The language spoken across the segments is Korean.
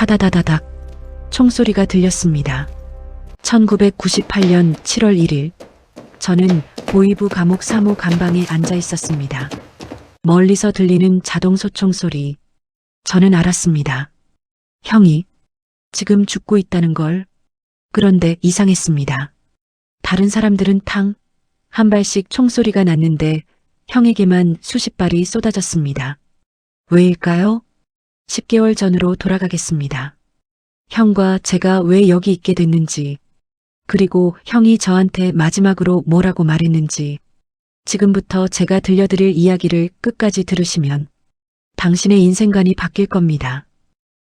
타다다다닥 총소리가 들렸습니다. 1998년 7월 1일 저는 보이부 감옥 3호 감방에 앉아 있었습니다. 멀리서 들리는 자동 소총 소리. 저는 알았습니다. 형이 지금 죽고 있다는 걸. 그런데 이상했습니다. 다른 사람들은 탕 한 발씩 총소리가 났는데 형에게만 수십 발이 쏟아졌습니다. 왜일까요? 10개월 전으로 돌아가겠습니다. 형과 제가 왜 여기 있게 됐는지, 그리고 형이 저한테 마지막으로 뭐라고 말했는지, 지금부터 제가 들려드릴 이야기를 끝까지 들으시면 당신의 인생관이 바뀔 겁니다.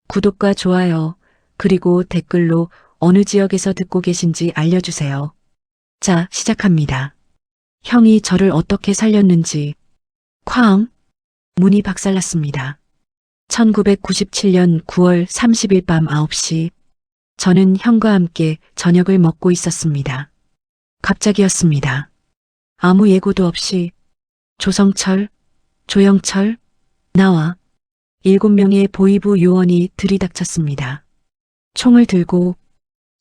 구독과 좋아요, 그리고 댓글로 어느 지역에서 듣고 계신지 알려주세요. 자, 시작합니다. 형이 저를 어떻게 살렸는지. 쾅! 문이 박살났습니다. 1997년 9월 30일 밤 9시 저는 형과 함께 저녁을 먹고 있었습니다. 갑자기였습니다. 아무 예고도 없이 조성철, 조영철, 나와 7명의 보이부 요원이 들이닥쳤습니다. 총을 들고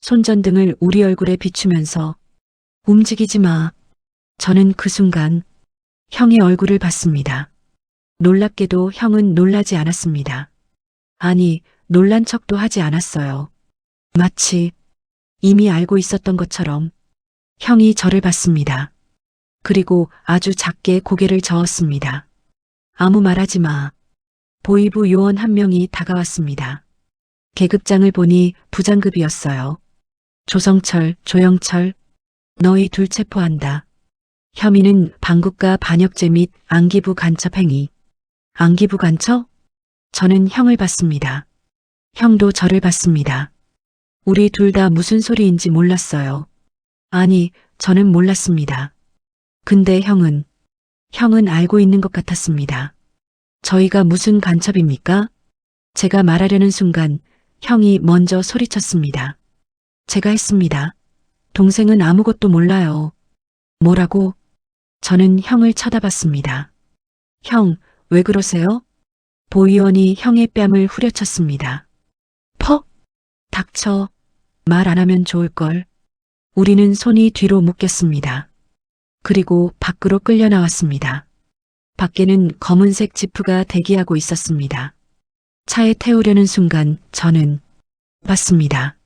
손전등을 우리 얼굴에 비추면서 움직이지 마. 저는 그 순간 형의 얼굴을 봤습니다. 놀랍게도 형은 놀라지 않았습니다. 아니, 놀란 척도 하지 않았어요. 마치 이미 알고 있었던 것처럼 형이 저를 봤습니다. 그리고 아주 작게 고개를 저었습니다. 아무 말하지 마. 보이부 요원 한 명이 다가왔습니다. 계급장을 보니 부장급이었어요. 조성철, 조영철, 너희 둘 체포한다. 혐의는 반국가 반역죄 및 안기부 간첩 행위. 안기부 간첩? 저는 형을 봤습니다. 형도 저를 봤습니다. 우리 둘 다 무슨 소리인지 몰랐어요. 아니, 저는 몰랐습니다. 근데 형은 알고 있는 것 같았습니다. 저희가 무슨 간첩입니까? 제가 말하려는 순간 형이 먼저 소리쳤습니다. 제가 했습니다. 동생은 아무것도 몰라요. 뭐라고? 저는 형을 쳐다봤습니다. 형, 왜 그러세요? 보위원이 형의 뺨을 후려쳤습니다. 퍽! 닥쳐. 말 안 하면 좋을걸. 우리는 손이 뒤로 묶였습니다. 그리고 밖으로 끌려 나왔습니다. 밖에는 검은색 지프가 대기하고 있었습니다. 차에 태우려는 순간 저는 봤습니다.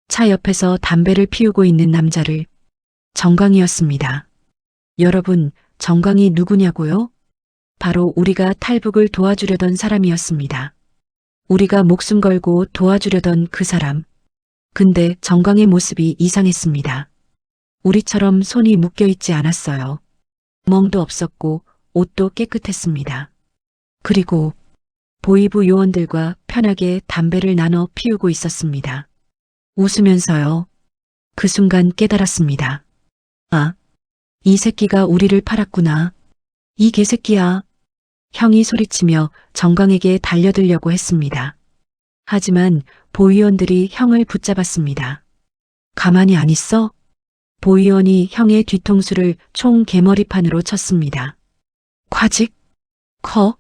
차 옆에서 담배를 피우고 있는 남자를. 정광이었습니다. 여러분, 정광이 누구냐고요? 바로 우리가 탈북을 도와주려던 사람이었습니다. 우리가 목숨 걸고 도와주려던 그 사람. 근데 정광의 모습이 이상했습니다. 우리처럼 손이 묶여 있지 않았어요. 멍도 없었고 옷도 깨끗했습니다. 그리고 보이부 요원들과 편하게 담배를 나눠 피우고 있었습니다. 웃으면서요. 그 순간 깨달았습니다. 아, 이 새끼가 우리를 팔았구나. 이 개새끼야. 형이 소리치며 정광에게 달려들려고 했습니다. 하지만 보위원들이 형을 붙잡았습니다. 가만히 안 있어? 보위원이 형의 뒤통수를 총 개머리판으로 쳤습니다. 콱직! 커!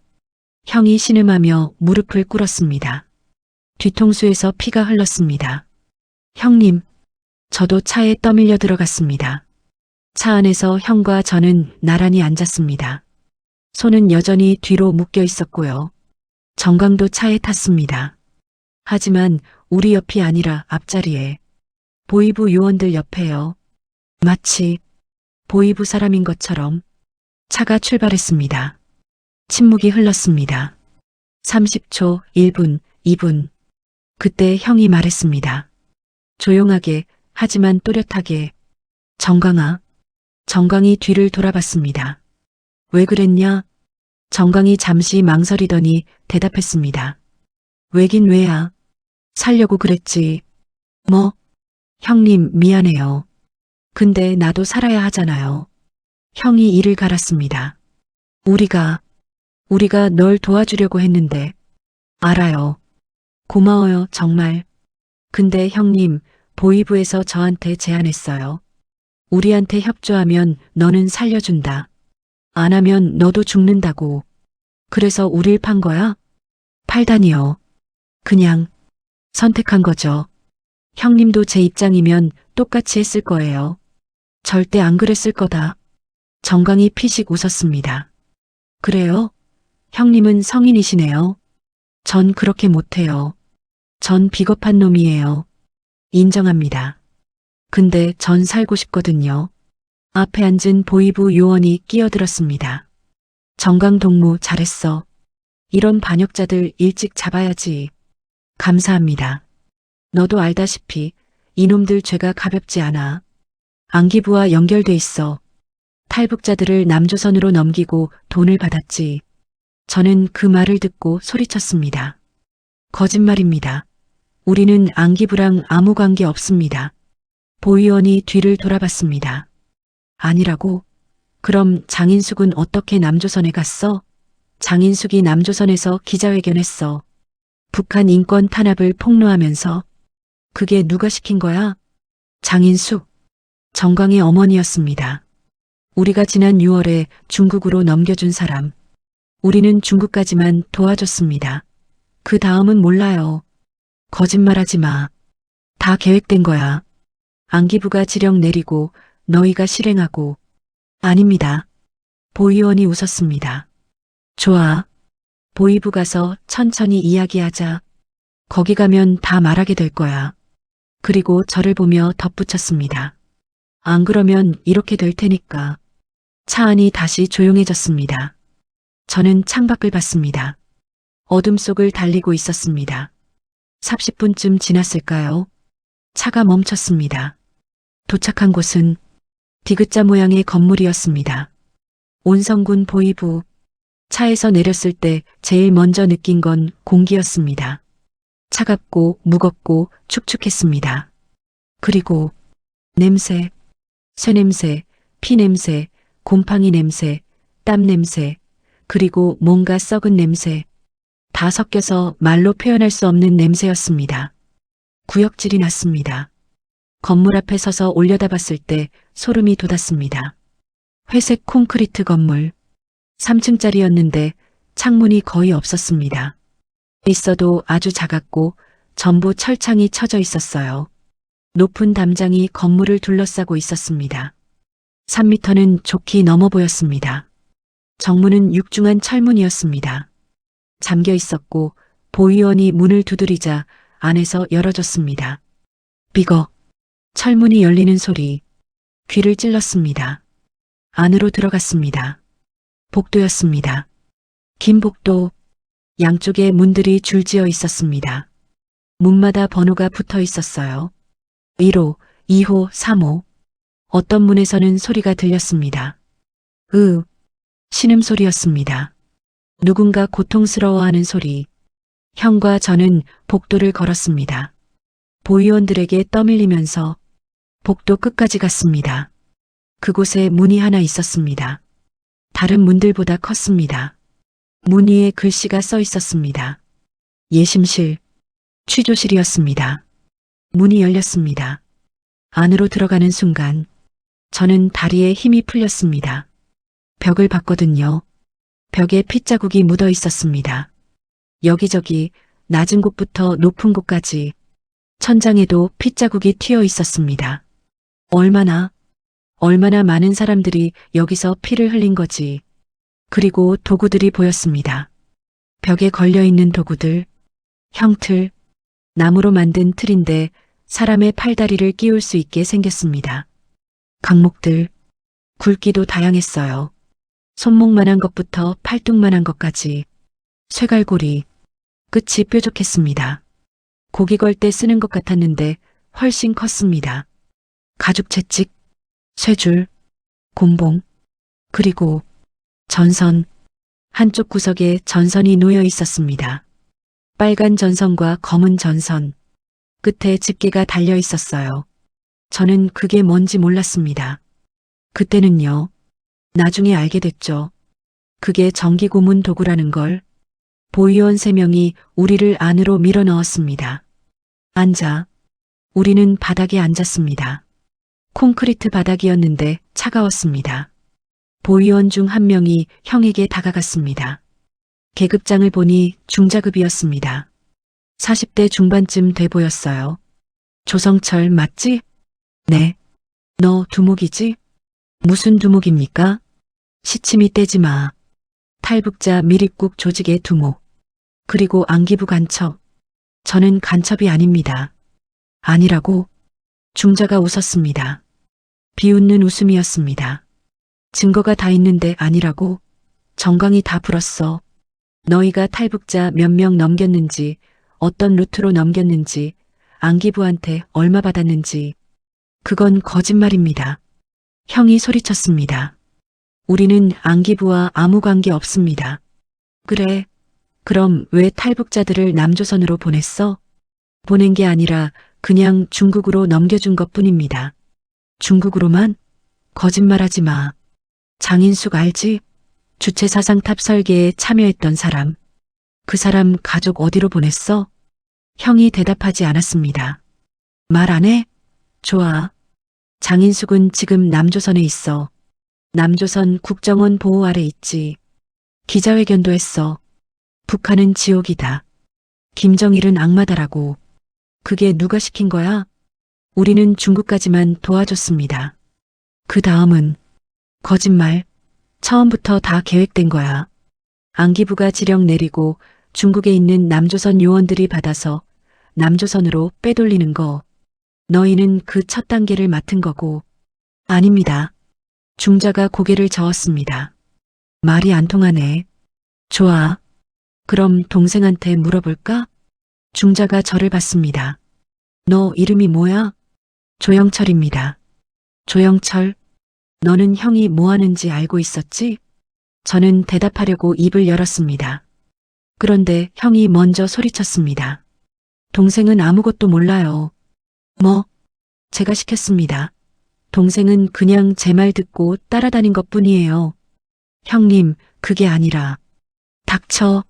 형이 신음하며 무릎을 꿇었습니다. 뒤통수에서 피가 흘렀습니다. 형님, 저도 차에 떠밀려 들어갔습니다. 차 안에서 형과 저는 나란히 앉았습니다. 손은 여전히 뒤로 묶여 있었고요. 정광도 차에 탔습니다. 하지만 우리 옆이 아니라 앞자리에 보이부 요원들 옆에요. 마치 보이부 사람인 것처럼 차가 출발했습니다. 침묵이 흘렀습니다. 30초, 1분, 2분. 그때 형이 말했습니다. 조용하게, 하지만 또렷하게. 정광아. 정광이 뒤를 돌아봤습니다. 왜 그랬냐? 정광이 잠시 망설이더니 대답했습니다. 왜긴 왜야? 살려고 그랬지. 뭐? 형님, 미안해요. 근데 나도 살아야 하잖아요. 형이 이를 갈았습니다. 우리가 널 도와주려고 했는데. 알아요. 고마워요, 정말. 근데 형님, 보이부에서 저한테 제안했어요. 우리한테 협조하면 너는 살려준다. 안 하면 너도 죽는다고. 그래서 우릴 판 거야? 팔다니요. 그냥 선택한 거죠. 형님도 제 입장이면 똑같이 했을 거예요. 절대 안 그랬을 거다. 정강이 피식 웃었습니다. 그래요? 형님은 성인이시네요. 전 그렇게 못해요. 전 비겁한 놈이에요. 인정합니다. 근데 전 살고 싶거든요. 앞에 앉은 보이부 요원이 끼어들었습니다. 정강 동무 잘했어. 이런 반역자들 일찍 잡아야지. 감사합니다. 너도 알다시피 이놈들 죄가 가볍지 않아. 안기부와 연결돼 있어. 탈북자들을 남조선으로 넘기고 돈을 받았지. 저는 그 말을 듣고 소리쳤습니다. 거짓말입니다. 우리는 안기부랑 아무 관계 없습니다. 보 의원이 뒤를 돌아봤습니다. 아니라고? 그럼 장인숙은 어떻게 남조선에 갔어? 장인숙이 남조선에서 기자회견했어. 북한 인권 탄압을 폭로하면서. 그게 누가 시킨 거야? 장인숙. 정광의 어머니였습니다. 우리가 지난 6월에 중국으로 넘겨준 사람. 우리는 중국까지만 도와줬습니다. 그 다음은 몰라요. 거짓말하지 마. 다 계획된 거야. 안기부가 지령 내리고 너희가 실행하고. 아닙니다. 보 의원이 웃었습니다. 좋아. 보이부 가서 천천히 이야기하자. 거기 가면 다 말하게 될 거야. 그리고 저를 보며 덧붙였습니다. 안 그러면 이렇게 될 테니까. 차 안이 다시 조용해졌습니다. 저는 창밖을 봤습니다. 어둠 속을 달리고 있었습니다. 30분쯤 지났을까요? 차가 멈췄습니다. 도착한 곳은 디귿자 모양의 건물이었습니다. 온성군 보이부. 차에서 내렸을 때 제일 먼저 느낀 건 공기였습니다. 차갑고 무겁고 축축했습니다. 그리고 냄새, 쇠냄새, 피냄새, 곰팡이 냄새, 땀 냄새, 그리고 뭔가 썩은 냄새. 다 섞여서 말로 표현할 수 없는 냄새였습니다. 구역질이 났습니다. 건물 앞에 서서 올려다봤을 때 소름이 돋았습니다. 회색 콘크리트 건물. 3층짜리였는데 창문이 거의 없었습니다. 있어도 아주 작았고 전부 철창이 쳐져 있었어요. 높은 담장이 건물을 둘러싸고 있었습니다. 3미터는 좋게 넘어 보였습니다. 정문은 육중한 철문이었습니다. 잠겨 있었고 보 의원이 문을 두드리자 안에서 열어줬습니다. 삐걱. 철문이 열리는 소리. 귀를 찔렀습니다. 안으로 들어갔습니다. 복도였습니다. 긴 복도. 양쪽에 문들이 줄지어 있었습니다. 문마다 번호가 붙어 있었어요. 1호, 2호, 3호. 어떤 문에서는 소리가 들렸습니다. 신음소리였습니다. 누군가 고통스러워하는 소리. 형과 저는 복도를 걸었습니다. 보 의원들에게 떠밀리면서 복도 끝까지 갔습니다. 그곳에 문이 하나 있었습니다. 다른 문들보다 컸습니다. 문 위에 글씨가 써 있었습니다. 예심실, 취조실이었습니다. 문이 열렸습니다. 안으로 들어가는 순간 저는 다리에 힘이 풀렸습니다. 벽을 봤거든요. 벽에 핏자국이 묻어 있었습니다. 여기저기 낮은 곳부터 높은 곳까지 천장에도 핏자국이 튀어 있었습니다. 얼마나 많은 사람들이 여기서 피를 흘린 거지. 그리고 도구들이 보였습니다. 벽에 걸려있는 도구들, 형틀, 나무로 만든 틀인데 사람의 팔다리를 끼울 수 있게 생겼습니다. 강목들, 굵기도 다양했어요. 손목만한 것부터 팔뚝만한 것까지. 쇠갈고리, 끝이 뾰족했습니다. 고기 걸 때 쓰는 것 같았는데 훨씬 컸습니다. 가죽 채찍, 쇠줄, 곤봉, 그리고 전선. 한쪽 구석에 전선이 놓여 있었습니다. 빨간 전선과 검은 전선. 끝에 집게가 달려 있었어요. 저는 그게 뭔지 몰랐습니다. 그때는요. 나중에 알게 됐죠. 그게 전기 고문 도구라는 걸. 보 의원 3명이 우리를 안으로 밀어 넣었습니다. 앉아. 우리는 바닥에 앉았습니다. 콘크리트 바닥이었는데 차가웠습니다. 보 의원 중 한 명이 형에게 다가갔습니다. 계급장을 보니 중자급이었습니다. 40대 중반쯤 돼 보였어요. 조성철 맞지? 네. 너 두목이지? 무슨 두목입니까? 시치미 떼지 마. 탈북자 미립국 조직의 두목. 그리고 안기부 간첩. 저는 간첩이 아닙니다. 아니라고? 중자가 웃었습니다. 비웃는 웃음이었습니다. 증거가 다 있는데 아니라고? 정광이 다 불었어. 너희가 탈북자 몇 명 넘겼는지, 어떤 루트로 넘겼는지, 안기부한테 얼마 받았는지. 그건 거짓말입니다. 형이 소리쳤습니다. 우리는 안기부와 아무 관계 없습니다. 그래. 그럼 왜 탈북자들을 남조선으로 보냈어? 보낸 게 아니라 그냥 중국으로 넘겨준 것 뿐입니다. 중국으로만? 거짓말하지 마. 장인숙 알지? 주체사상탑 설계에 참여했던 사람. 그 사람 가족 어디로 보냈어? 형이 대답하지 않았습니다. 말 안 해? 좋아. 장인숙은 지금 남조선에 있어. 남조선 국정원 보호 아래 있지. 기자회견도 했어. 북한은 지옥이다. 김정일은 악마다라고. 그게 누가 시킨 거야? 우리는 중국까지만 도와줬습니다. 그 다음은 거짓말. 처음부터 다 계획된 거야. 안기부가 지령 내리고 중국에 있는 남조선 요원들이 받아서 남조선으로 빼돌리는 거. 너희는 그 첫 단계를 맡은 거고. 아닙니다. 중자가 고개를 저었습니다. 말이 안 통하네. 좋아. 그럼 동생한테 물어볼까? 중자가 저를 봤습니다. 너 이름이 뭐야? 조영철입니다. 조영철, 너는 형이 뭐 하는지 알고 있었지? 저는 대답하려고 입을 열었습니다. 그런데 형이 먼저 소리쳤습니다. 동생은 아무것도 몰라요. 뭐? 제가 시켰습니다. 동생은 그냥 제 말 듣고 따라다닌 것뿐이에요. 형님, 그게 아니라. 닥쳐.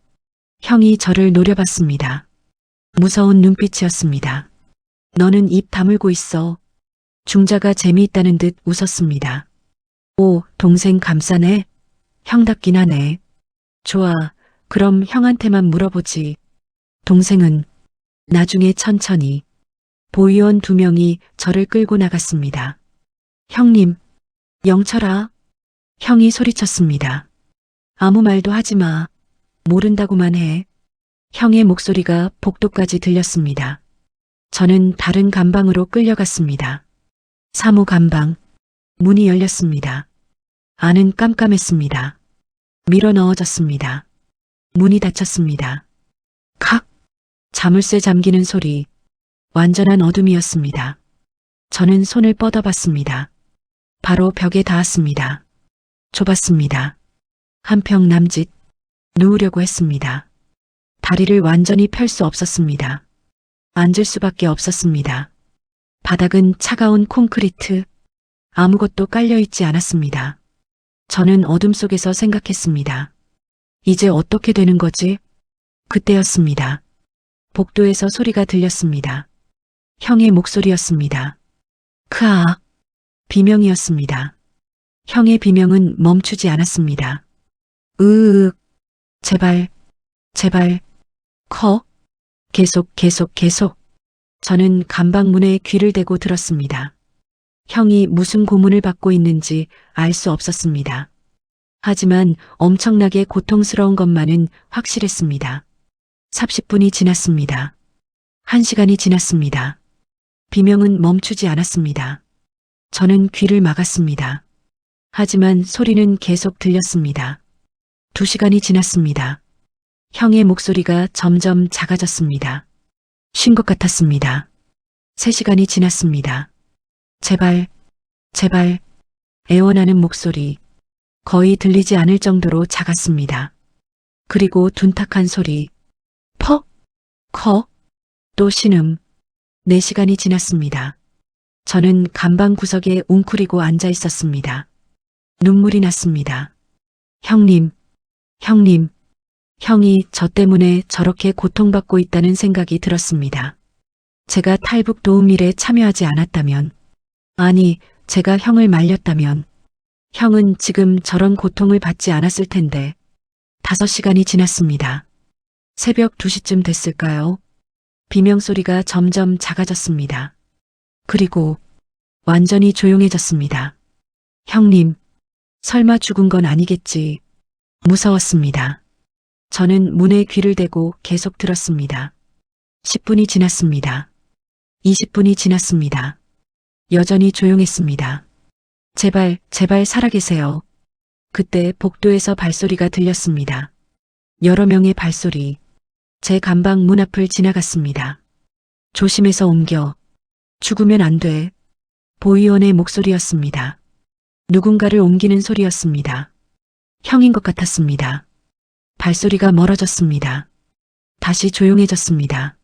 형이 저를 노려봤습니다. 무서운 눈빛이었습니다. 너는 입 다물고 있어. 중자가 재미있다는 듯 웃었습니다. 오, 동생 감싸네. 형답긴 하네. 좋아, 그럼 형한테만 물어보지. 동생은 나중에 천천히. 보위원 2명이 저를 끌고 나갔습니다. 형님, 영철아. 형이 소리쳤습니다. 아무 말도 하지 마. 모른다고만 해. 형의 목소리가 복도까지 들렸습니다. 저는 다른 감방으로 끌려갔습니다. 사무 감방. 문이 열렸습니다. 안은 깜깜했습니다. 밀어 넣어졌습니다. 문이 닫혔습니다. 칵! 자물쇠 잠기는 소리. 완전한 어둠이었습니다. 저는 손을 뻗어봤습니다. 바로 벽에 닿았습니다. 좁았습니다. 한평 남짓. 누우려고 했습니다. 다리를 완전히 펼 수 없었습니다. 앉을 수밖에 없었습니다. 바닥은 차가운 콘크리트. 아무것도 깔려있지 않았습니다. 저는 어둠 속에서 생각했습니다. 이제 어떻게 되는 거지? 그때였습니다. 복도에서 소리가 들렸습니다. 형의 목소리였습니다. 크아. 비명이었습니다. 형의 비명은 멈추지 않았습니다. 으윽. 제발, 제발, 커. 계속. 저는 감방문에 귀를 대고 들었습니다. 형이 무슨 고문을 받고 있는지 알 수 없었습니다. 하지만 엄청나게 고통스러운 것만은 확실했습니다. 30분이 지났습니다. 1시간이 지났습니다. 비명은 멈추지 않았습니다. 저는 귀를 막았습니다. 하지만 소리는 계속 들렸습니다. 2시간이 지났습니다. 형의 목소리가 점점 작아졌습니다. 쉰 것 같았습니다. 3시간이 지났습니다. 제발, 애원하는 목소리. 거의 들리지 않을 정도로 작았습니다. 그리고 둔탁한 소리. 퍽, 커, 또 신음. 4시간이 지났습니다. 저는 감방 구석에 웅크리고 앉아 있었습니다. 눈물이 났습니다. 형님, 형이 저 때문에 저렇게 고통받고 있다는 생각이 들었습니다. 제가 탈북 도우밀에 참여하지 않았다면, 아니, 제가 형을 말렸다면, 형은 지금 저런 고통을 받지 않았을 텐데. 5시간이 지났습니다. 새벽 2시쯤 됐을까요? 비명소리가 점점 작아졌습니다. 그리고 완전히 조용해졌습니다. 형님, 설마 죽은 건 아니겠지. 무서웠습니다. 저는 문에 귀를 대고 계속 들었습니다. 10분이 지났습니다. 20분이 지났습니다. 여전히 조용했습니다. 제발, 제발 살아계세요. 그때 복도에서 발소리가 들렸습니다. 여러 명의 발소리. 제 감방 문 앞을 지나갔습니다. 조심해서 옮겨. 죽으면 안 돼. 보이원의 목소리였습니다. 누군가를 옮기는 소리였습니다. 형인 것 같았습니다. 발소리가 멀어졌습니다. 다시 조용해졌습니다.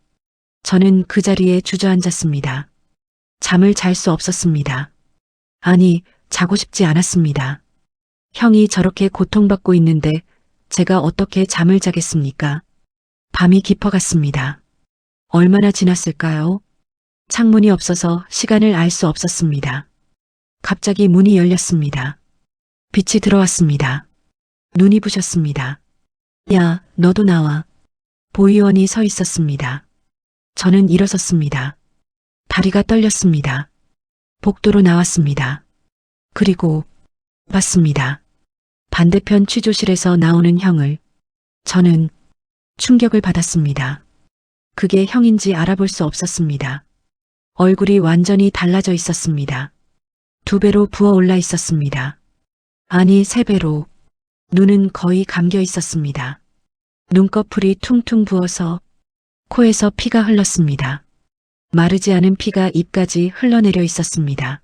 저는 그 자리에 주저앉았습니다. 잠을 잘 수 없었습니다. 아니, 자고 싶지 않았습니다. 형이 저렇게 고통받고 있는데 제가 어떻게 잠을 자겠습니까? 밤이 깊어갔습니다. 얼마나 지났을까요? 창문이 없어서 시간을 알 수 없었습니다. 갑자기 문이 열렸습니다. 빛이 들어왔습니다. 눈이 부셨습니다. 야, 너도 나와. 보이원이 서 있었습니다. 저는 일어섰습니다. 다리가 떨렸습니다. 복도로 나왔습니다. 그리고 봤습니다. 반대편 취조실에서 나오는 형을. 저는 충격을 받았습니다. 그게 형인지 알아볼 수 없었습니다. 얼굴이 완전히 달라져 있었습니다. 2배로 부어올라 있었습니다. 아니, 3배로. 눈은 거의 감겨 있었습니다. 눈꺼풀이 퉁퉁 부어서 코에서 피가 흘렀습니다. 마르지 않은 피가 입까지 흘러내려 있었습니다.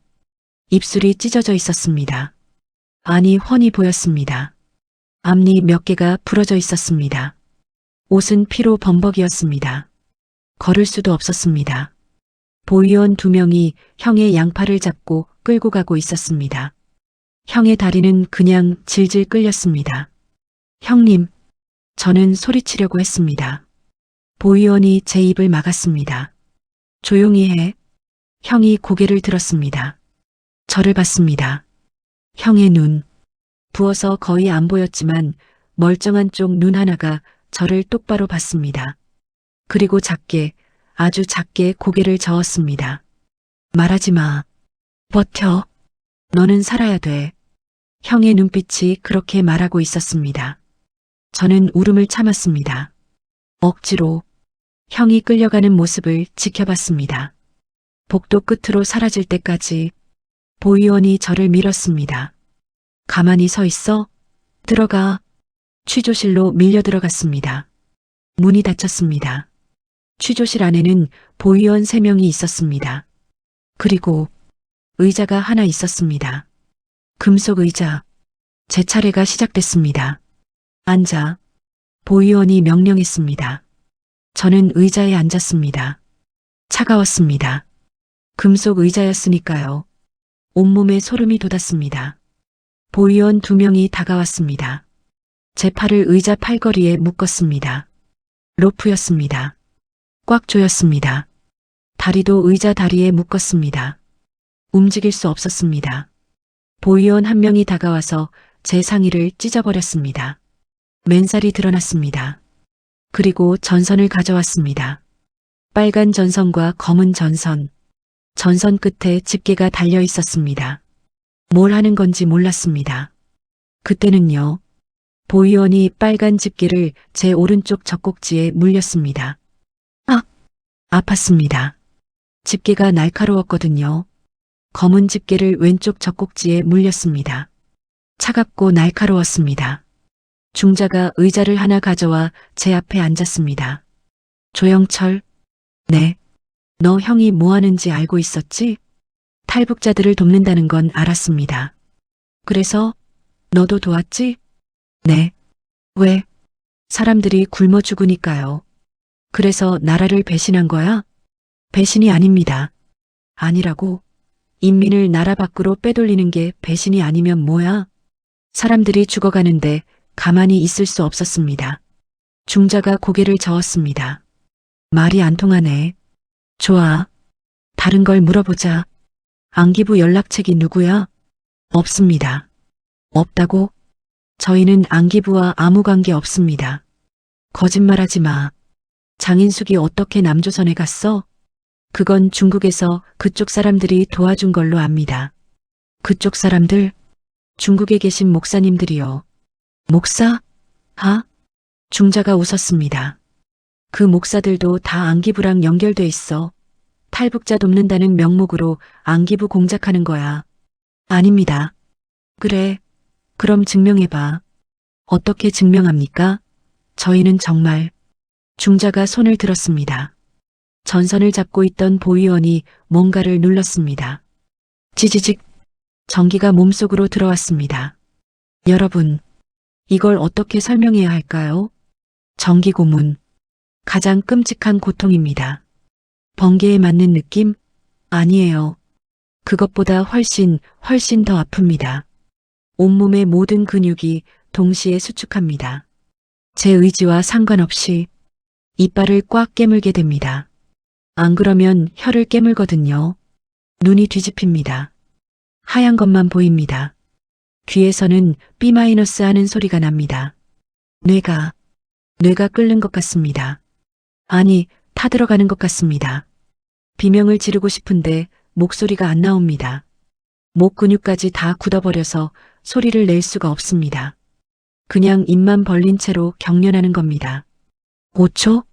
입술이 찢어져 있었습니다. 아니, 훤히 보였습니다. 앞니 몇 개가 부러져 있었습니다. 옷은 피로 범벅이었습니다. 걸을 수도 없었습니다. 보이원 2명이 형의 양팔을 잡고 끌고 가고 있었습니다. 형의 다리는 그냥 질질 끌렸습니다. 형님, 저는 소리치려고 했습니다. 보이원이 제 입을 막았습니다. 조용히 해. 형이 고개를 들었습니다. 저를 봤습니다. 형의 눈. 부어서 거의 안 보였지만 멀쩡한 쪽 눈 하나가 저를 똑바로 봤습니다. 그리고 작게, 아주 작게 고개를 저었습니다. 말하지 마. 버텨. 너는 살아야 돼. 형의 눈빛이 그렇게 말하고 있었습니다. 저는 울음을 참았습니다. 억지로 형이 끌려가는 모습을 지켜봤습니다. 복도 끝으로 사라질 때까지 보이원이 저를 밀었습니다. 가만히 서 있어? 들어가. 취조실로 밀려 들어갔습니다. 문이 닫혔습니다. 취조실 안에는 보이원 3명이 있었습니다. 그리고 의자가 하나 있었습니다. 금속 의자. 제 차례가 시작됐습니다. 앉아. 보이원이 명령했습니다. 저는 의자에 앉았습니다. 차가웠습니다. 금속 의자였으니까요. 온몸에 소름이 돋았습니다. 보이원 2명이 다가왔습니다. 제 팔을 의자 팔걸이에 묶었습니다. 로프였습니다. 꽉 조였습니다. 다리도 의자 다리에 묶었습니다. 움직일 수 없었습니다. 보이원 1명이 다가와서 제 상의를 찢어버렸습니다. 맨살이 드러났습니다. 그리고 전선을 가져왔습니다. 빨간 전선과 검은 전선. 전선 끝에 집게가 달려 있었습니다. 뭘 하는 건지 몰랐습니다. 그때는요. 보이원이 빨간 집게를 제 오른쪽 젖꼭지에 물렸습니다. 아! 아팠습니다. 집게가 날카로웠거든요. 검은 집게를 왼쪽 젖꼭지에 물렸습니다. 차갑고 날카로웠습니다. 중자가 의자를 하나 가져와 제 앞에 앉았습니다. 조영철, 네. 너 형이 뭐 하는지 알고 있었지? 탈북자들을 돕는다는 건 알았습니다. 그래서 너도 도왔지? 네. 왜? 사람들이 굶어 죽으니까요. 그래서 나라를 배신한 거야? 배신이 아닙니다. 아니라고? 인민을 나라 밖으로 빼돌리는 게 배신이 아니면 뭐야? 사람들이 죽어가는데 가만히 있을 수 없었습니다. 중자가 고개를 저었습니다. 말이 안 통하네. 좋아. 다른 걸 물어보자. 안기부 연락책이 누구야? 없습니다. 없다고? 저희는 안기부와 아무 관계 없습니다. 거짓말하지 마. 장인숙이 어떻게 남조선에 갔어? 그건 중국에서 그쪽 사람들이 도와준 걸로 압니다. 그쪽 사람들? 중국에 계신 목사님들이요. 목사? 하? 중자가 웃었습니다. 그 목사들도 다 안기부랑 연결돼 있어. 탈북자 돕는다는 명목으로 안기부 공작하는 거야. 아닙니다. 그래. 그럼 증명해봐. 어떻게 증명합니까? 저희는 정말. 중자가 손을 들었습니다. 전선을 잡고 있던 보위원이 뭔가를 눌렀습니다. 지지직. 전기가 몸속으로 들어왔습니다. 여러분, 이걸 어떻게 설명해야 할까요? 전기 고문. 가장 끔찍한 고통입니다. 번개에 맞는 느낌? 아니에요. 그것보다 훨씬 더 아픕니다. 온몸의 모든 근육이 동시에 수축합니다. 제 의지와 상관없이 이빨을 꽉 깨물게 됩니다. 안 그러면 혀를 깨물거든요. 눈이 뒤집힙니다. 하얀 것만 보입니다. 귀에서는 B- 하는 소리가 납니다. 뇌가 끓는 것 같습니다. 아니, 타들어가는 것 같습니다. 비명을 지르고 싶은데 목소리가 안 나옵니다. 목 근육까지 다 굳어버려서 소리를 낼 수가 없습니다. 그냥 입만 벌린 채로 경련하는 겁니다. 5초?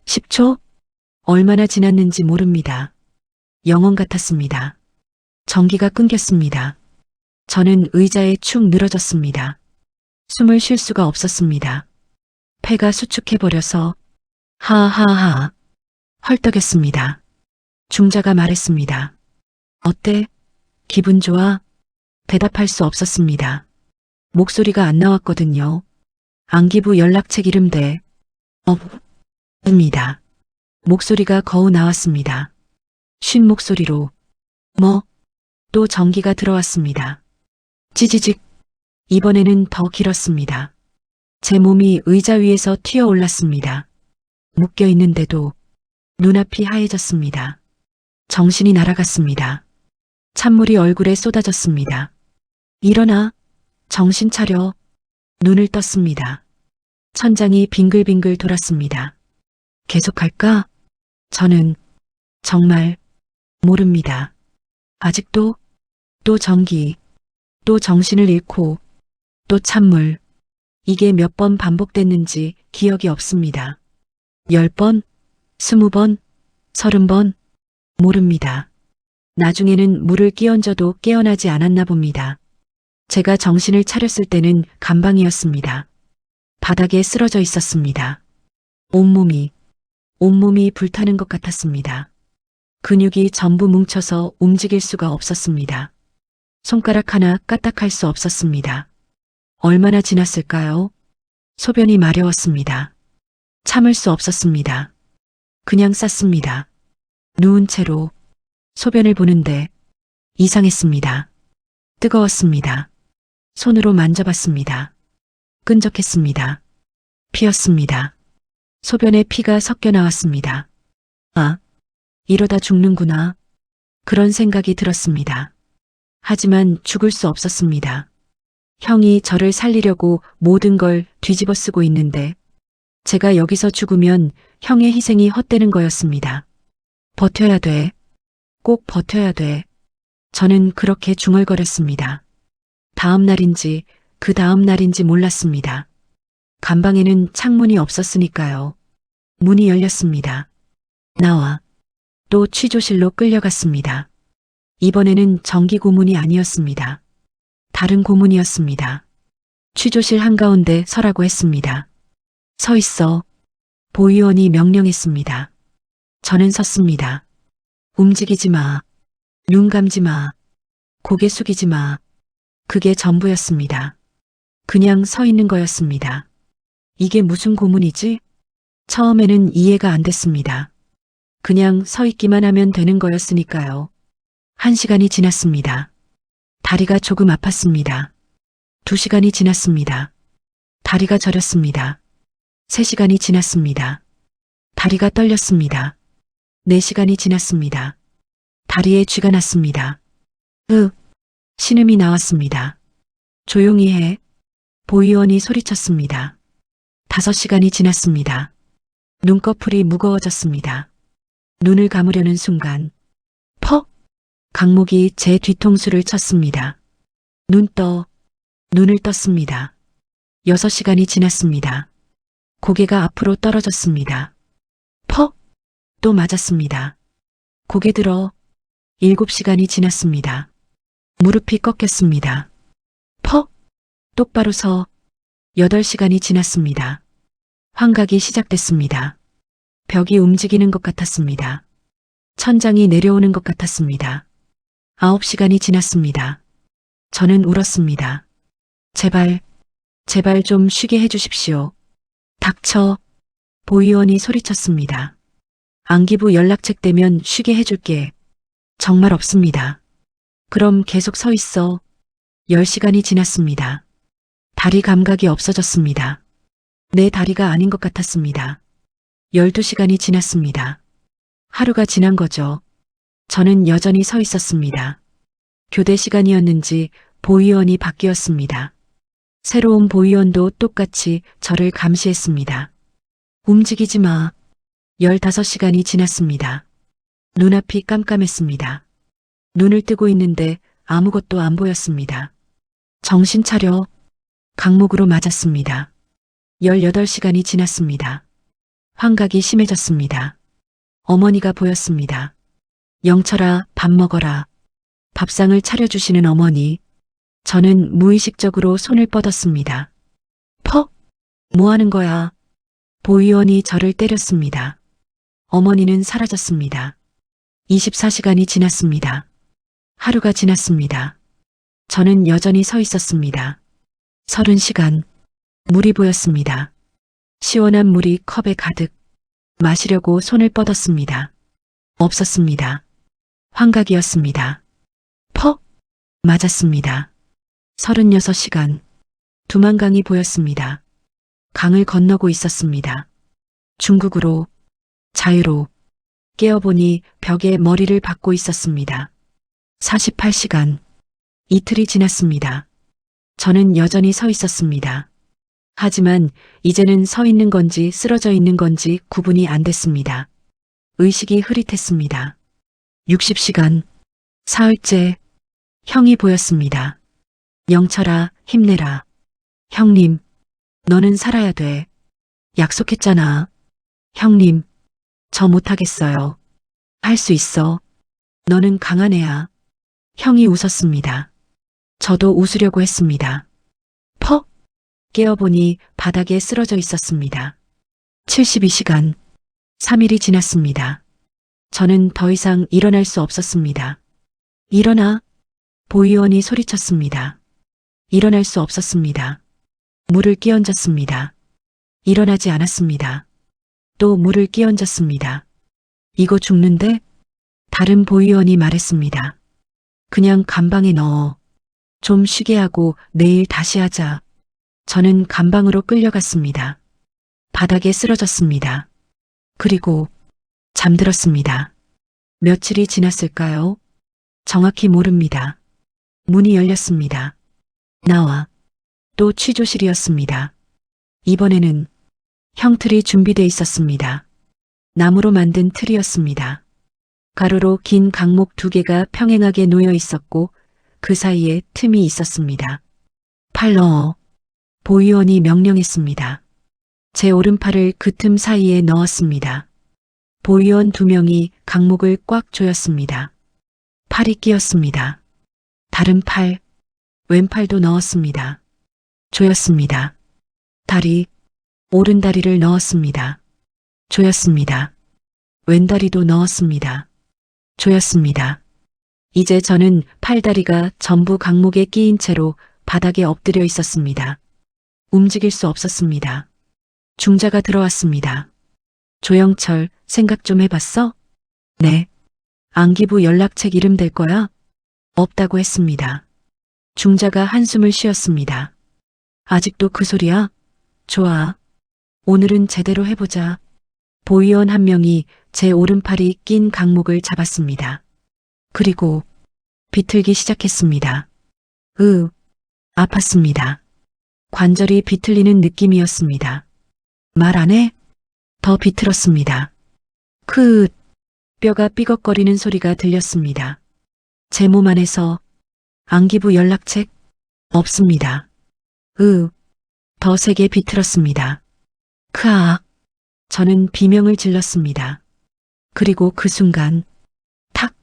10초? 얼마나 지났는지 모릅니다. 영원 같았습니다. 전기가 끊겼습니다. 저는 의자에 축 늘어졌습니다. 숨을 쉴 수가 없었습니다. 폐가 수축해버려서 하하하 헐떡였습니다. 중자가 말했습니다. 어때? 기분 좋아? 대답할 수 없었습니다. 목소리가 안 나왔거든요. 안기부 연락책 이름대. 입니다. 목소리가 거우 나왔습니다. 쉰 목소리로. 뭐? 또 전기가 들어왔습니다. 찌지직. 이번에는 더 길었습니다. 제 몸이 의자 위에서 튀어 올랐습니다. 묶여 있는데도 눈앞이 하얘졌습니다. 정신이 날아갔습니다. 찬물이 얼굴에 쏟아졌습니다. 일어나. 정신 차려. 눈을 떴습니다. 천장이 빙글빙글 돌았습니다. 계속할까? 저는 정말 모릅니다. 아직도 또 전기, 또 정신을 잃고 또 찬물. 이게 몇 번 반복됐는지 기억이 없습니다. 10번, 20번, 30번? 모릅니다. 나중에는 물을 끼얹어도 깨어나지 않았나 봅니다. 제가 정신을 차렸을 때는 감방이었습니다. 바닥에 쓰러져 있었습니다. 온몸이 불타는 것 같았습니다. 근육이 전부 뭉쳐서 움직일 수가 없었습니다. 손가락 하나 까딱할 수 없었습니다. 얼마나 지났을까요? 소변이 마려웠습니다. 참을 수 없었습니다. 그냥 쌌습니다. 누운 채로 소변을 보는데 이상했습니다. 뜨거웠습니다. 손으로 만져봤습니다. 끈적했습니다. 피었습니다. 소변에 피가 섞여 나왔습니다. 아, 이러다 죽는구나. 그런 생각이 들었습니다. 하지만 죽을 수 없었습니다. 형이 저를 살리려고 모든 걸 뒤집어 쓰고 있는데 제가 여기서 죽으면 형의 희생이 헛되는 거였습니다. 버텨야 돼. 꼭 버텨야 돼. 저는 그렇게 중얼거렸습니다. 다음 날인지 그 다음 날인지 몰랐습니다. 감방에는 창문이 없었으니까요. 문이 열렸습니다. 나와. 또 취조실로 끌려갔습니다. 이번에는 전기 고문이 아니었습니다. 다른 고문이었습니다. 취조실 한가운데 서라고 했습니다. 서 있어. 보위원이 명령했습니다. 저는 섰습니다. 움직이지 마. 눈 감지 마. 고개 숙이지 마. 그게 전부였습니다. 그냥 서 있는 거였습니다. 이게 무슨 고문이지? 처음에는 이해가 안 됐습니다. 그냥 서 있기만 하면 되는 거였으니까요. 1시간이 지났습니다. 다리가 조금 아팠습니다. 2시간이 지났습니다. 다리가 저렸습니다. 3시간이 지났습니다. 다리가 떨렸습니다. 4시간이 지났습니다. 다리에 쥐가 났습니다. 신음이 나왔습니다. 조용히 해. 보위원이 소리쳤습니다. 5시간이 지났습니다. 눈꺼풀이 무거워졌습니다. 눈을 감으려는 순간 퍽! 강목이 제 뒤통수를 쳤습니다. 눈을 떴습니다. 6시간이 지났습니다. 고개가 앞으로 떨어졌습니다. 퍽! 또 맞았습니다. 고개 들어 7시간이 지났습니다. 무릎이 꺾였습니다. 퍽! 똑바로 서 8시간이 지났습니다. 환각이 시작됐습니다. 벽이 움직이는 것 같았습니다. 천장이 내려오는 것 같았습니다. 9시간이 지났습니다. 저는 울었습니다. 제발 좀 쉬게 해주십시오. 닥쳐. 보의원이 소리쳤습니다. 안기부 연락책 되면 쉬게 해줄게. 정말 없습니다. 그럼 계속 서 있어. 10시간이 지났습니다. 다리 감각이 없어졌습니다. 내 다리가 아닌 것 같았습니다. 12시간이 지났습니다. 하루가 지난 거죠. 저는 여전히 서 있었습니다. 교대 시간이었는지 보의원이 바뀌었습니다. 새로운 보의원도 똑같이 저를 감시했습니다. 움직이지 마. 15시간이 지났습니다. 눈앞이 깜깜했습니다. 눈을 뜨고 있는데 아무것도 안 보였습니다. 정신 차려. 강목으로 맞았습니다. 18시간이 지났습니다. 환각이 심해졌습니다. 어머니가 보였습니다. 영철아, 밥 먹어라. 밥상을 차려주시는 어머니. 저는 무의식적으로 손을 뻗었습니다. 퍽! 뭐 하는 거야? 보의원이 저를 때렸습니다. 어머니는 사라졌습니다. 24시간이 지났습니다. 하루가 지났습니다. 저는 여전히 서 있었습니다. 30시간. 물이 보였습니다. 시원한 물이 컵에 가득. 마시려고 손을 뻗었습니다. 없었습니다. 환각이었습니다. 퍽! 맞았습니다. 36시간. 두만강이 보였습니다. 강을 건너고 있었습니다. 중국으로, 자유로. 깨어보니 벽에 머리를 박고 있었습니다. 48시간. 이틀이 지났습니다. 저는 여전히 서 있었습니다. 하지만 이제는 서 있는 건지 쓰러져 있는 건지 구분이 안 됐습니다. 의식이 흐릿했습니다. 60시간. 사흘째. 형이 보였습니다. 영철아, 힘내라. 형님, 너는 살아야 돼. 약속했잖아. 형님, 저 못하겠어요. 할 수 있어. 너는 강한 애야. 형이 웃었습니다. 저도 웃으려고 했습니다. 퍽! 깨어보니 바닥에 쓰러져 있었습니다. 72시간. 3일이 지났습니다. 저는 더 이상 일어날 수 없었습니다. 일어나. 보의원이 소리쳤습니다. 일어날 수 없었습니다. 물을 끼얹었습니다. 일어나지 않았습니다. 또 물을 끼얹었습니다. 이거 죽는데? 다른 보의원이 말했습니다. 그냥 감방에 넣어. 좀 쉬게 하고 내일 다시 하자. 저는 감방으로 끌려갔습니다. 바닥에 쓰러졌습니다. 그리고 잠들었습니다. 며칠이 지났을까요? 정확히 모릅니다. 문이 열렸습니다. 나와. 또 취조실이었습니다. 이번에는 형틀이 준비돼 있었습니다. 나무로 만든 틀이었습니다. 가로로 긴 강목 2개가 평행하게 놓여 있었고 그 사이에 틈이 있었습니다. 팔 넣어. 보의원이 명령했습니다. 제 오른팔을 그 틈 사이에 넣었습니다. 보의원 2명이 강목을 꽉 조였습니다. 팔이 끼었습니다. 다른 팔, 왼팔도 넣었습니다. 조였습니다. 다리, 오른다리를 넣었습니다. 조였습니다. 왼다리도 넣었습니다. 조였습니다. 이제 저는 팔다리가 전부 강목에 끼인 채로 바닥에 엎드려 있었습니다. 움직일 수 없었습니다. 중자가 들어왔습니다. 조영철, 생각 좀 해봤어? 네. 안기부 연락책 이름 될 거야? 없다고 했습니다. 중자가 한숨을 쉬었습니다. 아직도 그 소리야? 좋아. 오늘은 제대로 해보자. 보의원 한 명이 제 오른팔이 낀 강목을 잡았습니다. 그리고 비틀기 시작했습니다. 아팠습니다. 관절이 비틀리는 느낌이었습니다. 말 안 해? 더 비틀었습니다. 그 뼈가 삐걱거리는 소리가 들렸습니다. 제 몸 안에서 안기부 연락책 없습니다. 더 세게 비틀었습니다. 크악. 저는 비명을 질렀습니다. 그리고 그 순간 탁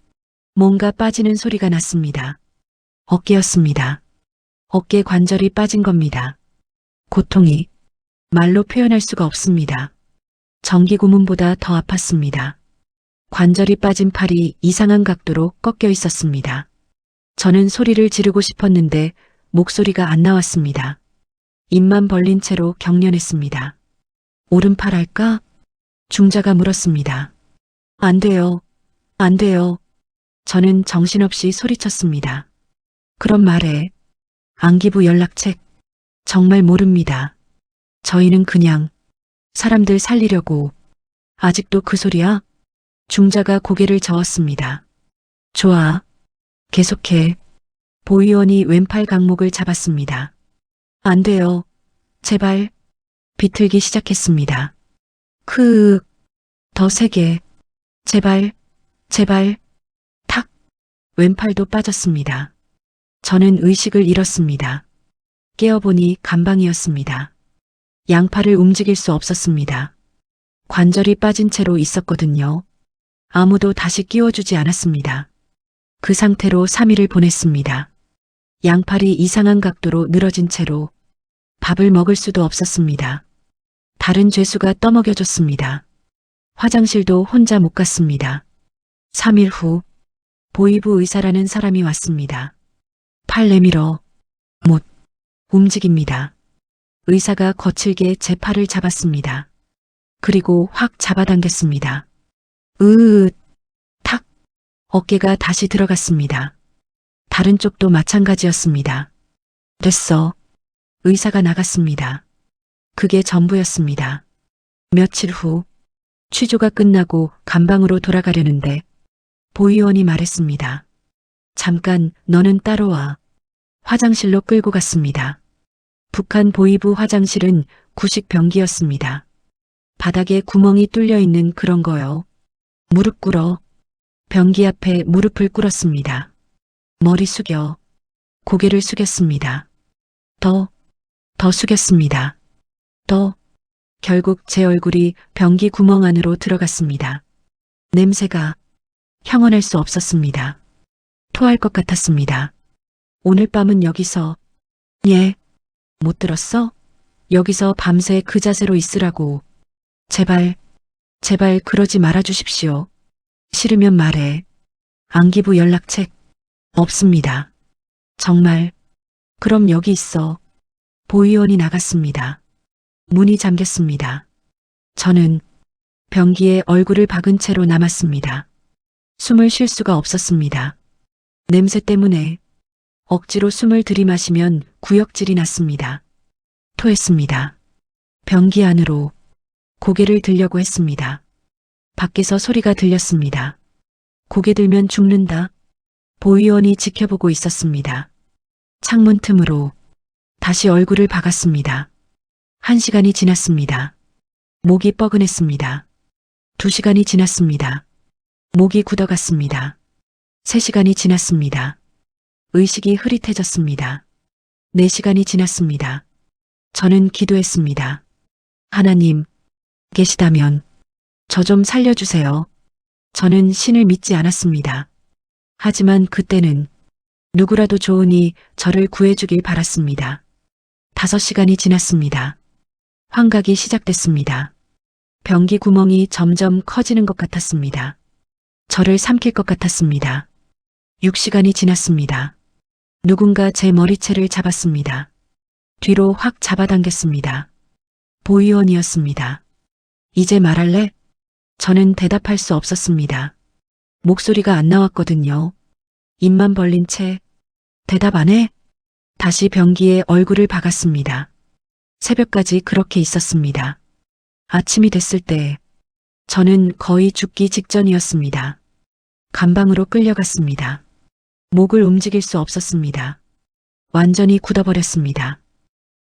뭔가 빠지는 소리가 났습니다. 어깨였습니다. 어깨 관절이 빠진 겁니다. 고통이 말로 표현할 수가 없습니다. 전기 고문보다 더 아팠습니다. 관절이 빠진 팔이 이상한 각도로 꺾여 있었습니다. 저는 소리를 지르고 싶었는데 목소리가 안 나왔습니다. 입만 벌린 채로 경련했습니다. 오른팔 할까? 중자가 물었습니다. 안 돼요. 안 돼요. 저는 정신없이 소리쳤습니다. 그럼 말해. 안기부 연락책. 정말 모릅니다. 저희는 그냥 사람들 살리려고. 아직도 그 소리야? 중자가 고개를 저었습니다. 좋아. 계속해. 보위원이 왼팔 강목을 잡았습니다. 안 돼요. 제발. 비틀기 시작했습니다. 더 세게. 제발, 제발. 탁. 왼팔도 빠졌습니다. 저는 의식을 잃었습니다. 깨어보니 감방이었습니다. 양팔을 움직일 수 없었습니다. 관절이 빠진 채로 있었거든요. 아무도 다시 끼워주지 않았습니다. 그 상태로 3일을 보냈습니다. 양팔이 이상한 각도로 늘어진 채로 밥을 먹을 수도 없었습니다. 다른 죄수가 떠먹여줬습니다. 화장실도 혼자 못 갔습니다. 3일 후 보이부 의사라는 사람이 왔습니다. 팔 내밀어. 못 움직입니다. 의사가 거칠게 제 팔을 잡았습니다. 그리고 확 잡아당겼습니다. 탁. 어깨가 다시 들어갔습니다. 다른 쪽도 마찬가지였습니다. 됐어. 의사가 나갔습니다. 그게 전부였습니다. 며칠 후 취조가 끝나고 감방으로 돌아가려는데 보위원이 말했습니다. 잠깐 너는 따로 와. 화장실로 끌고 갔습니다. 북한 보위부 화장실은 구식 변기였습니다. 바닥에 구멍이 뚫려 있는 그런 거요. 무릎 꿇어. 변기 앞에 무릎을 꿇었습니다. 머리 숙여. 고개를 숙였습니다. 더 숙였습니다. 결국 제 얼굴이 변기 구멍 안으로 들어갔습니다. 냄새가 형언할 수 없었습니다. 토할 것 같았습니다. 오늘 밤은 여기서. 예. 못 들었어? 여기서 밤새 그 자세로 있으라고. 제발 그러지 말아주십시오. 싫으면 말해. 안기부 연락책 없습니다. 정말. 그럼 여기 있어. 보위원이 나갔습니다. 문이 잠겼습니다. 저는 변기에 얼굴을 박은 채로 남았습니다. 숨을 쉴 수가 없었습니다. 냄새 때문에 억지로 숨을 들이마시면 구역질이 났습니다. 토했습니다. 변기 안으로 고개를 들려고 했습니다. 밖에서 소리가 들렸습니다. 고개 들면 죽는다. 보위원이 지켜보고 있었습니다. 창문 틈으로 다시 얼굴을 박았습니다. 1시간이 지났습니다. 목이 뻐근했습니다. 2시간이 지났습니다. 목이 굳어갔습니다. 3시간이 지났습니다. 의식이 흐릿해졌습니다. 4시간이 지났습니다. 저는 기도했습니다. 하나님, 계시다면 저 좀 살려주세요. 저는 신을 믿지 않았습니다. 하지만 그때는 누구라도 좋으니 저를 구해주길 바랐습니다. 5시간이 지났습니다. 환각이 시작됐습니다. 변기 구멍이 점점 커지는 것 같았습니다. 저를 삼킬 것 같았습니다. 6시간이 지났습니다. 누군가 제 머리채를 잡았습니다. 뒤로 확 잡아당겼습니다. 보위원이었습니다. 이제 말할래? 저는 대답할 수 없었습니다. 목소리가 안 나왔거든요. 입만 벌린 채 대답 안 해? 다시 변기에 얼굴을 박았습니다. 새벽까지 그렇게 있었습니다. 아침이 됐을 때 저는 거의 죽기 직전이었습니다. 감방으로 끌려갔습니다. 목을 움직일 수 없었습니다. 완전히 굳어버렸습니다.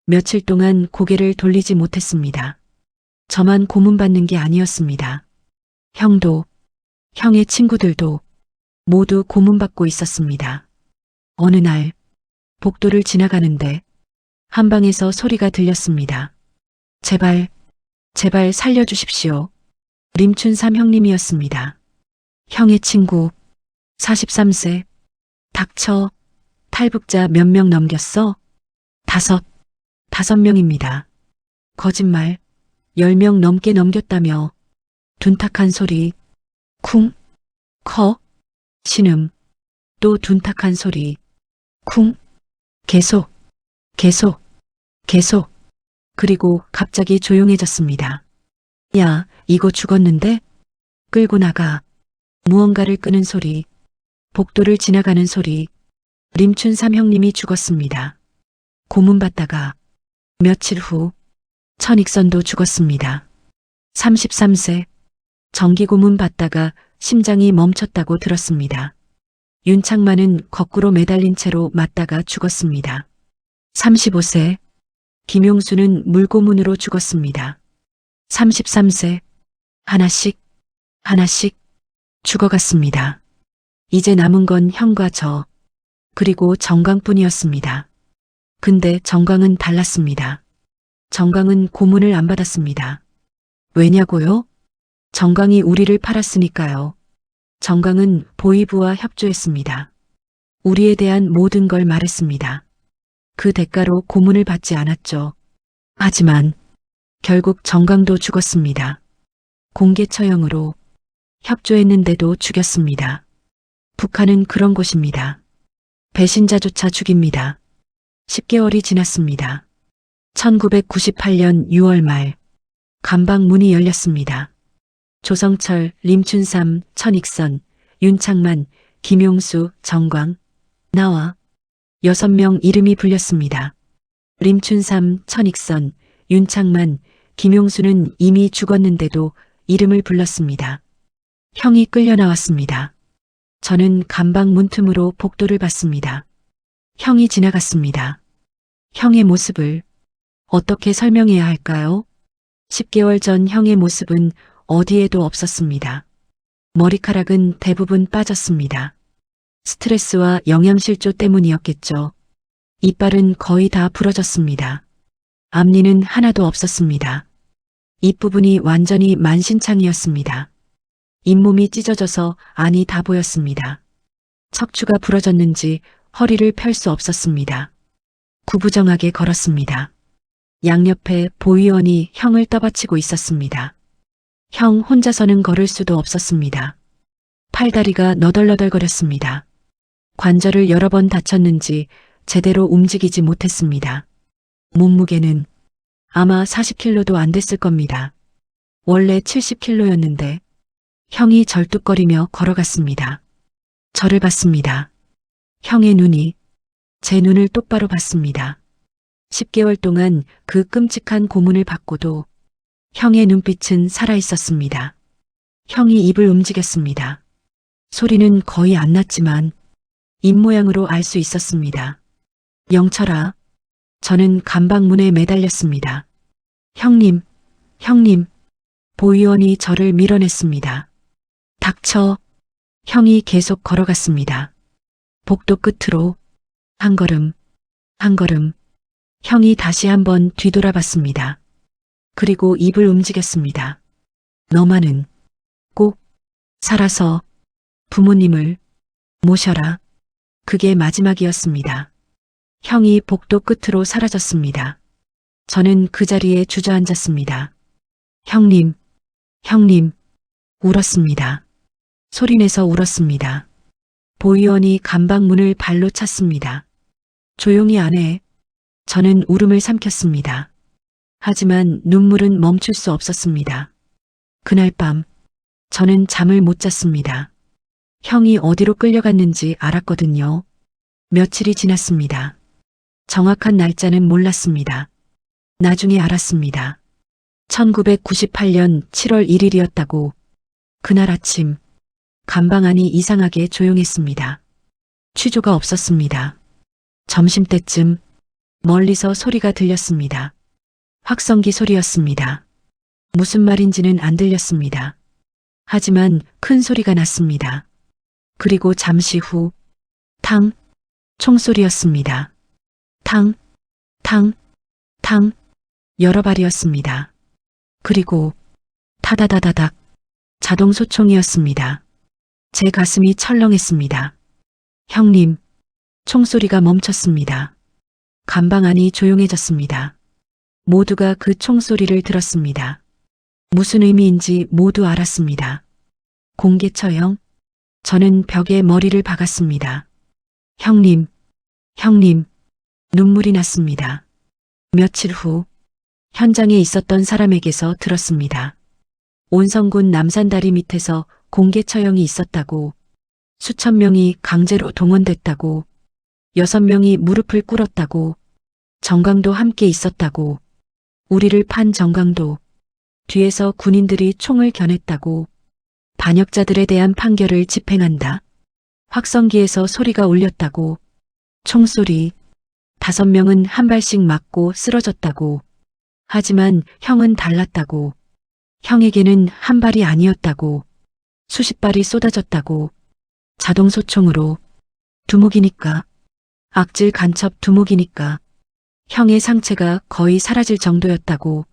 며칠 동안 고개를 돌리지 못했습니다. 저만 고문받는 게 아니었습니다. 형도, 형의 친구들도 모두 고문받고 있었습니다. 어느 날 복도를 지나가는데 한방에서 소리가 들렸습니다. 제발, 제발 살려주십시오. 림춘삼 형님이었습니다. 형의 친구, 43세, 닥쳐, 탈북자 몇 명 넘겼어? 다섯 명입니다. 거짓말, 10명 넘게 넘겼다며. 둔탁한 소리, 쿵, 커, 신음, 또 둔탁한 소리, 쿵, 계속, 계속, 계속. 그리고 갑자기 조용해졌습니다. 야, 이거 죽었는데? 끌고 나가. 무언가를 끄는 소리, 복도를 지나가는 소리. 림춘삼 형님이 죽었습니다. 고문받다가 며칠 후 천익선도 죽었습니다. 33세 정기 고문 받다가 심장이 멈췄다고 들었습니다. 윤창만은 거꾸로 매달린 채로 맞다가 죽었습니다. 35세 김용수는 물고문으로 죽었습니다. 33세 하나씩 죽어갔습니다. 이제 남은 건 형과 저, 그리고 정광뿐이었습니다. 근데 정광은 달랐습니다. 정광은 고문을 안 받았습니다. 왜냐고요? 정광이 우리를 팔았으니까요. 정광은 보이부와 협조했습니다. 우리에 대한 모든 걸 말했습니다. 그 대가로 고문을 받지 않았죠. 하지만 결국 정광도 죽었습니다. 공개 처형으로. 협조했는데도 죽였습니다. 북한은 그런 곳입니다. 배신자조차 죽입니다. 10개월이 지났습니다. 1998년 6월 말 감방 문이 열렸습니다. 조성철, 림춘삼, 천익선, 윤창만, 김용수, 정광, 나와 6명 이름이 불렸습니다. 림춘삼, 천익선, 윤창만, 김용수는 이미 죽었는데도 이름을 불렀습니다. 형이 끌려 나왔습니다. 저는 감방 문틈으로 복도를 봤습니다. 형이 지나갔습니다. 형의 모습을 어떻게 설명해야 할까요? 10개월 전 형의 모습은 어디에도 없었습니다. 머리카락은 대부분 빠졌습니다. 스트레스와 영양실조 때문이었겠죠. 이빨은 거의 다 부러졌습니다. 앞니는 하나도 없었습니다. 입부분이 완전히 만신창이었습니다. 잇몸이 찢어져서 안이 다 보였습니다. 척추가 부러졌는지 허리를 펼 수 없었습니다. 구부정하게 걸었습니다. 양옆에 보위원이 형을 떠받치고 있었습니다. 형 혼자서는 걸을 수도 없었습니다. 팔다리가 너덜너덜거렸습니다. 관절을 여러 번 다쳤는지 제대로 움직이지 못했습니다. 몸무게는 아마 40kg도 안 됐을 겁니다. 원래 70kg였는데 형이 절뚝거리며 걸어갔습니다. 저를 봤습니다. 형의 눈이 제 눈을 똑바로 봤습니다. 10개월 동안 그 끔찍한 고문을 받고도 형의 눈빛은 살아있었습니다. 형이 입을 움직였습니다. 소리는 거의 안 났지만 입모양으로 알 수 있었습니다. 영철아. 저는 감방문에 매달렸습니다. 형님, 형님. 보위원이 저를 밀어냈습니다. 닥쳐. 형이 계속 걸어갔습니다. 복도 끝으로 한 걸음, 한 걸음. 형이 다시 한번 뒤돌아봤습니다. 그리고 입을 움직였습니다. 너만은 꼭 살아서 부모님을 모셔라. 그게 마지막이었습니다. 형이 복도 끝으로 사라졌습니다. 저는 그 자리에 주저앉았습니다. 형님, 형님. 울었습니다. 소리내서 울었습니다. 보위원이 감방문을 발로 찼습니다. 조용히 안 해. 저는 울음을 삼켰습니다. 하지만 눈물은 멈출 수 없었습니다. 그날 밤 저는 잠을 못 잤습니다. 형이 어디로 끌려갔는지 알았거든요. 며칠이 지났습니다. 정확한 날짜는 몰랐습니다. 나중에 알았습니다. 1998년 7월 1일이었다고. 그날 아침 감방 안이 이상하게 조용했습니다. 취조가 없었습니다. 점심때쯤 멀리서 소리가 들렸습니다. 확성기 소리였습니다. 무슨 말인지는 안 들렸습니다. 하지만 큰 소리가 났습니다. 그리고 잠시 후 탕, 총소리였습니다. 탕, 탕, 탕, 여러 발이었습니다. 그리고 타다다다닥, 자동 소총이었습니다. 제 가슴이 철렁했습니다. 형님, 총소리가 멈췄습니다. 감방 안이 조용해졌습니다. 모두가 그 총소리를 들었습니다. 무슨 의미인지 모두 알았습니다. 공개 처형? 저는 벽에 머리를 박았습니다. 형님, 형님, 눈물이 났습니다. 며칠 후 현장에 있었던 사람에게서 들었습니다. 온성군 남산다리 밑에서 공개 처형이 있었다고, 수천 명이 강제로 동원됐다고, 6명이 무릎을 꿇었다고, 정강도 함께 있었다고, 우리를 판 정강도, 뒤에서 군인들이 총을 겨냈다고, 반역자들에 대한 판결을 집행한다. 확성기에서 소리가 울렸다고, 총소리, 5명은 한 발씩 맞고 쓰러졌다고, 하지만 형은 달랐다고, 형에게는 한 발이 아니었다고, 수십 발이 쏟아졌다고, 자동소총으로, 두목이니까, 악질 간첩 두목이니까, 형의 상체가 거의 사라질 정도였다고,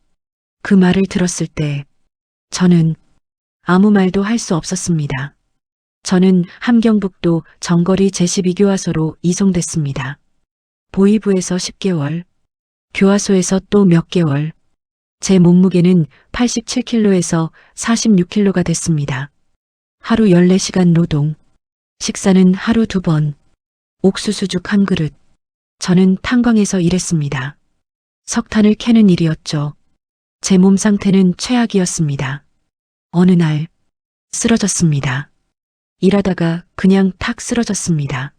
그 말을 들었을 때, 저는 아무 말도 할 수 없었습니다. 저는 함경북도 정거리 제12교화소로 이송됐습니다. 보위부에서 10개월, 교화소에서 또 몇 개월, 제 몸무게는 87kg에서 46kg가 됐습니다. 하루 14시간 노동, 식사는 하루 2번, 옥수수죽 1그릇. 저는 탄광에서 일했습니다. 석탄을 캐는 일이었죠. 제 몸 상태는 최악이었습니다. 어느 날 쓰러졌습니다. 일하다가 그냥 탁 쓰러졌습니다.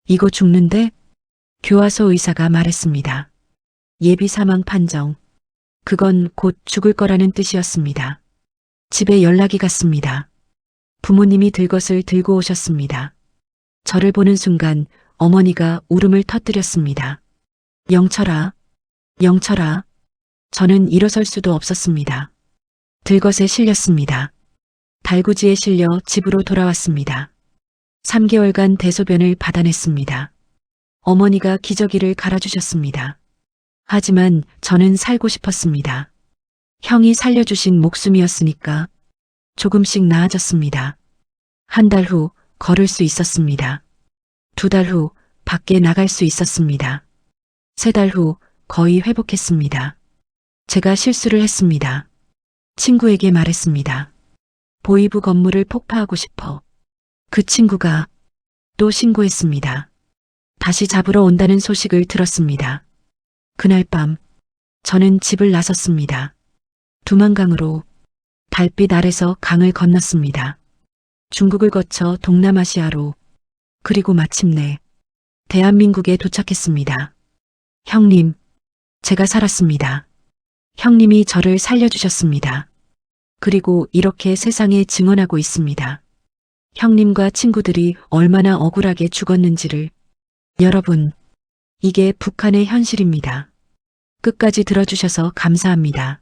이거 죽는데? 교화소 의사가 말했습니다. 예비 사망 판정. 그건 곧 죽을 거라는 뜻이었습니다. 집에 연락이 갔습니다. 부모님이 들 것을 들고 오셨습니다. 저를 보는 순간 어머니가 울음을 터뜨렸습니다. 영철아, 영철아. 저는 일어설 수도 없었습니다. 들것에 실렸습니다. 달구지에 실려 집으로 돌아왔습니다. 3개월간 대소변을 받아냈습니다. 어머니가 기저귀를 갈아주셨습니다. 하지만 저는 살고 싶었습니다. 형이 살려주신 목숨이었으니까 조금씩 나아졌습니다. 한 달 후 걸을 수 있었습니다. 2달 후 밖에 나갈 수 있었습니다. 3달 후 거의 회복했습니다. 제가 실수를 했습니다. 친구에게 말했습니다. 보이부 건물을 폭파하고 싶어. 그 친구가 또 신고했습니다. 다시 잡으러 온다는 소식을 들었습니다. 그날 밤 저는 집을 나섰습니다. 두만강으로 달빛 아래서 강을 건넜습니다. 중국을 거쳐 동남아시아로, 그리고 마침내 대한민국에 도착했습니다. 형님, 제가 살았습니다. 형님이 저를 살려주셨습니다. 그리고 이렇게 세상에 증언하고 있습니다. 형님과 친구들이 얼마나 억울하게 죽었는지를. 여러분, 이게 북한의 현실입니다. 끝까지 들어주셔서 감사합니다.